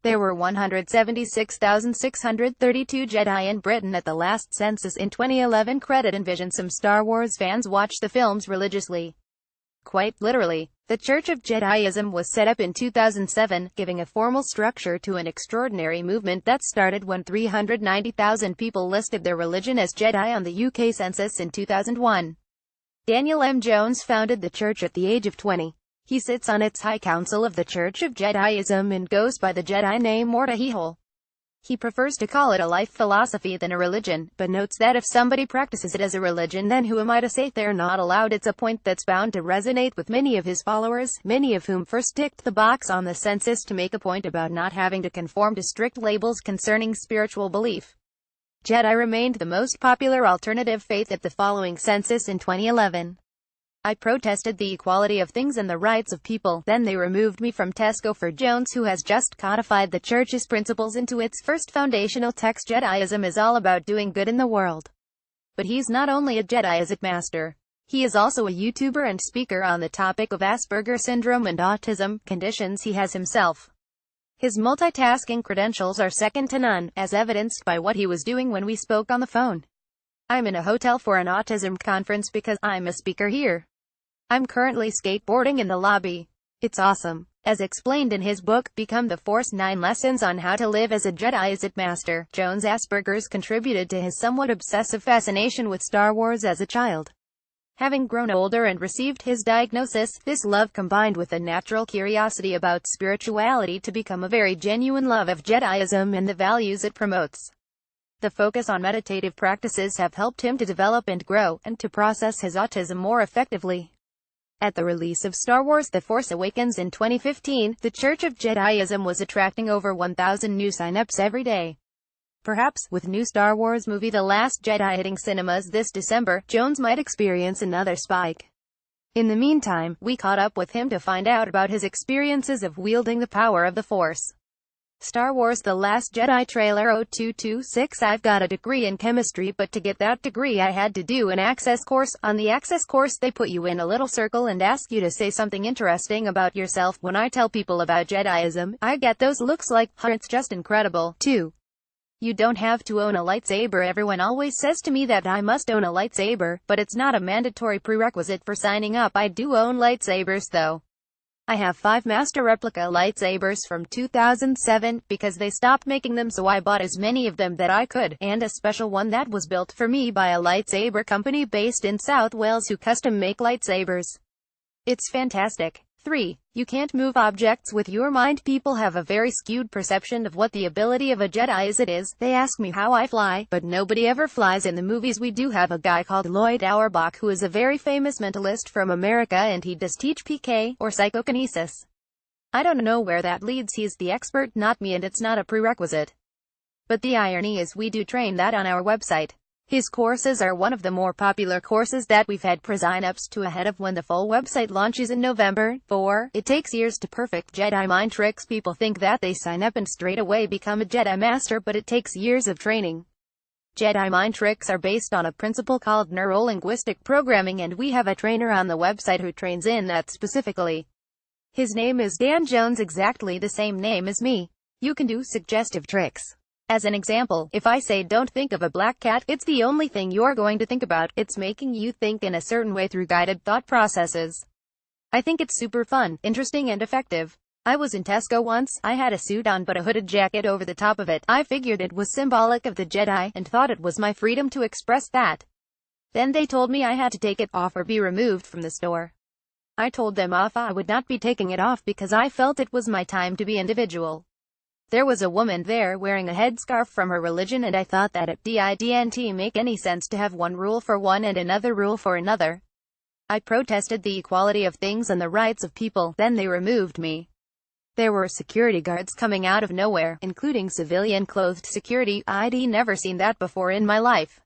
There were 176,632 Jedi in Britain at the last census in 2011. Credit Invision. Some Star Wars fans watch the films religiously. Quite literally. The Church of Jediism was set up in 2007, giving a formal structure to an extraordinary movement that started when 390,000 people listed their religion as Jedi on the UK census in 2001. Daniel M. Jones founded the church at the age of 20. He sits on its High Council of the Church of Jediism and goes by the Jedi name Mortahihol. He prefers to call it a life philosophy than a religion, but notes that if somebody practices it as a religion, then who am I to say they're not allowed? It's a point that's bound to resonate with many of his followers, many of whom first ticked the box on the census to make a point about not having to conform to strict labels concerning spiritual belief. Jedi remained the most popular alternative faith at the following census in 2011. I protested the equality of things and the rights of people. Then they removed me from Tesco for Jones, who has just codified the church's principles into its first foundational text. Jediism is all about doing good in the world. But he's not only a Jedi master. He is also a YouTuber and speaker on the topic of Asperger syndrome and autism, conditions he has himself. His multitasking credentials are second to none, as evidenced by what he was doing when we spoke on the phone. I'm in a hotel for an autism conference because I'm a speaker here. I'm currently skateboarding in the lobby. It's awesome. As explained in his book, Become the Force: 9 Lessons on How to Live as a Jedi Master, Jones' Asperger's contributed to his somewhat obsessive fascination with Star Wars as a child. Having grown older and received his diagnosis, this love combined with a natural curiosity about spirituality to become a very genuine love of Jediism and the values it promotes. The focus on meditative practices have helped him to develop and grow, and to process his autism more effectively. At the release of Star Wars: The Force Awakens in 2015, the Church of Jediism was attracting over 1,000 new sign-ups every day. Perhaps, with new Star Wars movie The Last Jedi hitting cinemas this December, Jones might experience another spike. In the meantime, we caught up with him to find out about his experiences of wielding the power of the Force. Star Wars: The Last Jedi trailer. 0226 I've got a degree in chemistry, but to get that degree I had to do an access course. On the access course they put you in a little circle and ask you to say something interesting about yourself. When I tell people about Jediism, I get those looks like, huh, it's just incredible. 2. You don't have to own a lightsaber. Everyone always says to me that I must own a lightsaber, but it's not a mandatory prerequisite for signing up. I do own lightsabers though. I have 5 master replica lightsabers from 2007, because they stopped making them, so I bought as many of them that I could, and a special one that was built for me by a lightsaber company based in South Wales who custom make lightsabers. It's fantastic. 3. You can't move objects with your mind. People have a very skewed perception of what the ability of a Jedi is. It is. They ask me how I fly, but nobody ever flies in the movies. We do have a guy called Lloyd Auerbach who is a very famous mentalist from America, and he does teach PK, or psychokinesis. I don't know where that leads. He's the expert, not me, and it's not a prerequisite. But the irony is we do train that on our website. His courses are one of the more popular courses that we've had pre-sign-ups to ahead of when the full website launches in November. 4. It takes years to perfect Jedi mind tricks. People think that they sign up and straight away become a Jedi Master, but it takes years of training. Jedi mind tricks are based on a principle called neuro-linguistic programming, and we have a trainer on the website who trains in that specifically. His name is Dan Jones, exactly the same name as me. You can do suggestive tricks. As an example, if I say don't think of a black cat, it's the only thing you're going to think about. It's making you think in a certain way through guided thought processes. I think it's super fun, interesting and effective. I was in Tesco once. I had a suit on but a hooded jacket over the top of it. I figured it was symbolic of the Jedi, and thought it was my freedom to express that. Then they told me I had to take it off or be removed from the store. I told them off I would not be taking it off because I felt it was my time to be individual. There was a woman there wearing a headscarf from her religion, and I thought that it didn't make any sense to have one rule for one and another rule for another. I protested the equality of things and the rights of people. Then they removed me. There were security guards coming out of nowhere, including civilian-clothed security. I'd never seen that before in my life.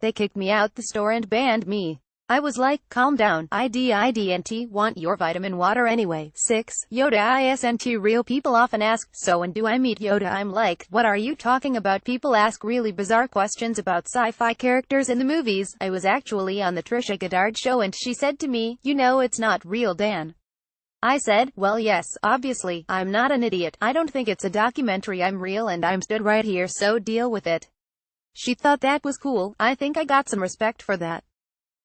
They kicked me out the store and banned me. I was like, calm down, I didn't want your vitamin water anyway. 6. Yoda isn't real. People often ask, so when do I meet Yoda? I'm like, what are you talking about? People ask really bizarre questions about sci-fi characters in the movies. I was actually on the Trisha Goddard show and she said to me, you know it's not real, Dan. I said, well yes, obviously, I'm not an idiot. I don't think it's a documentary, I'm real and I'm stood right here, so deal with it. She thought that was cool. I think I got some respect for that.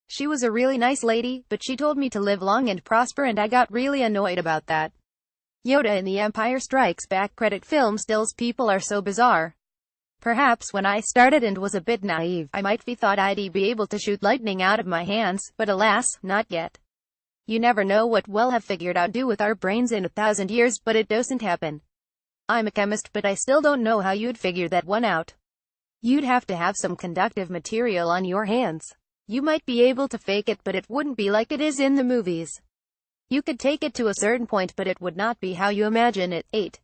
She was a really nice lady, but she told me to live long and prosper and I got really annoyed about that. Yoda in The Empire Strikes Back credit film stills. People are so bizarre. Perhaps when I started and was a bit naive, I might be thought I'd be able to shoot lightning out of my hands, but alas, not yet. You never know what we'll have figured out do with our brains in 1,000 years, but it doesn't happen. I'm a chemist, but I still don't know how you'd figure that one out. You'd have to have some conductive material on your hands. You might be able to fake it, but it wouldn't be like it is in the movies. You could take it to a certain point, but it would not be how you imagine it. 8.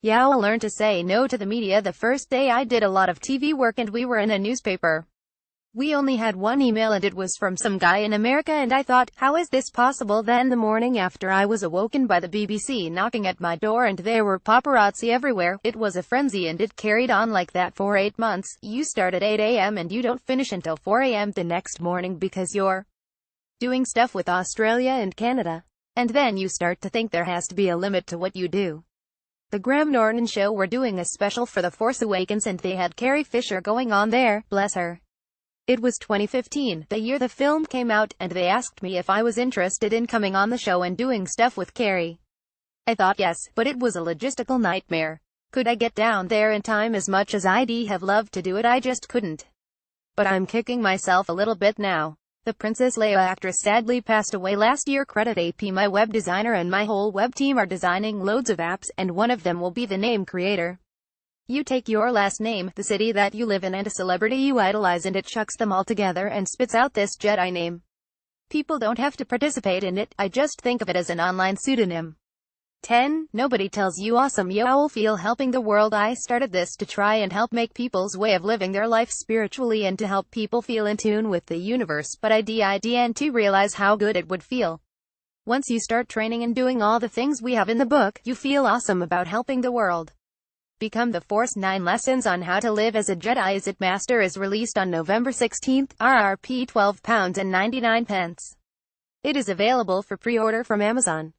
Yeah, I learned to say no to the media the first day. I did a lot of TV work and we were in a newspaper. We only had one email and it was from some guy in America and I thought, how is this possible? Then the morning after I was awoken by the BBC knocking at my door and there were paparazzi everywhere. It was a frenzy and it carried on like that for 8 months. You start at 8 a.m. and you don't finish until 4 a.m. the next morning because you're doing stuff with Australia and Canada. And then you start to think there has to be a limit to what you do. The Graham Norton Show were doing a special for The Force Awakens and they had Carrie Fisher going on there, bless her. It was 2015, the year the film came out, and they asked me if I was interested in coming on the show and doing stuff with Carrie. I thought yes, but it was a logistical nightmare. Could I get down there in time? As much as I'd have loved to do it, I just couldn't. But I'm kicking myself a little bit now. The Princess Leia actress sadly passed away last year. Credit AP. My web designer and my whole web team are designing loads of apps, and one of them will be the name creator. You take your last name, the city that you live in, and a celebrity you idolize, and it chucks them all together and spits out this Jedi name. People don't have to participate in it, I just think of it as an online pseudonym. 10. Nobody tells you awesome. Yo, I will feel helping the world. I started this to try and help make people's way of living their life spiritually and to help people feel in tune with the universe, but I didn't realize how good it would feel. Once you start training and doing all the things we have in the book, you feel awesome about helping the world. Become the Force. 9 Lessons on How to Live as a Jedi is It Master is released on November 16, RRP £12.99. It is available for pre-order from Amazon.